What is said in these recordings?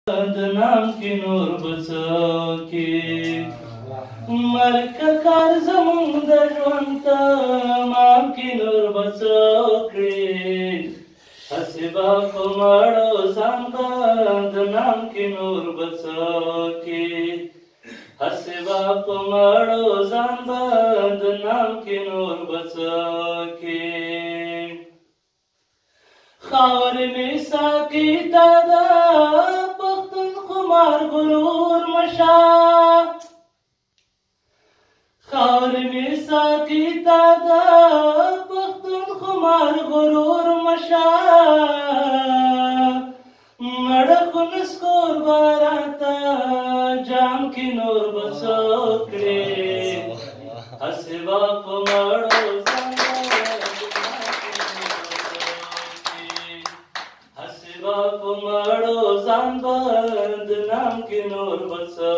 د نام کې نور به څه کې مرګ کار زمونږ د ژوند تمام کې نور به څه کړې هسې به په مړو ځان به د نام کې نور به څه کې هسې به په مړو ځان به د نام کې نور به څه کې خاورې مې ساقي تا ده خمار غرور مشا خاورې مې ساقي تا ده پښتون خمار غرور مشا مړه خو نسکور به راته جام کې نور به څه کړې هسې به په مړو په مړو ځان به د نام کې نور به څه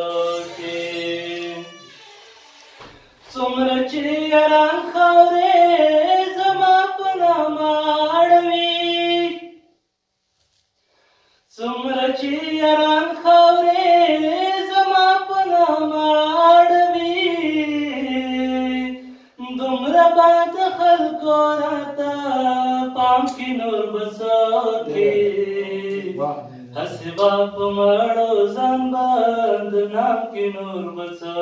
کې څومره چې یاران خاورې زما په نامه اړوي څومره چې یاران خاورې زما په نامه اړوي دومره به د خلکو راته پام کې نور به څه کې هسې به په مړو ځان به د نام کې نور به څه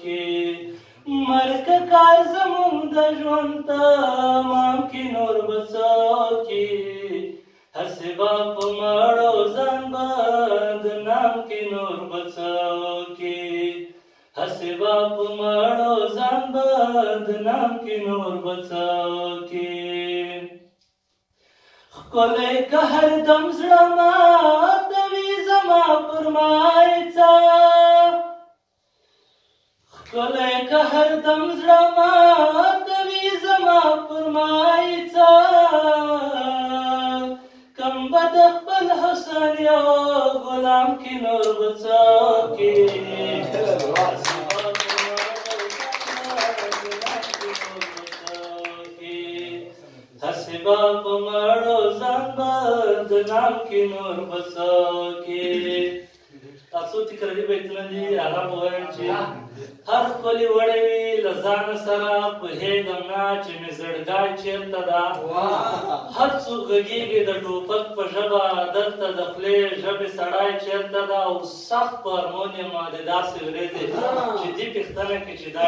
کې مرګ کار زمونږ د ژوند تمام کې نور به څه کې هسې به په مړو ځان به د نام کې نور به څه کې هسې به په مړو ځان به د نام کې نور به څه کې ښکلی که هر دم زړه ماتوي زما پر مایڅه ښکلی که هر دم زړه ماتوي زما پر مایڅه کم به د خپل حسن یو غلام کې نور به څه کې هسې به په مړو ځان به د نام کې نور به څه کې څو تکراري بیتونه دي هغه به وایم چې هر ښکلې وړی وي له ځانه سره پوهېږم نه چې مې زړګی چېرته ده هر څوک غږېږي د ټوپک په ژبه دلته د خولې ژبې سړی چېرته ده او سخت په هارمونیم د داسې ورېځې چې دې پېښتنه کې چې دا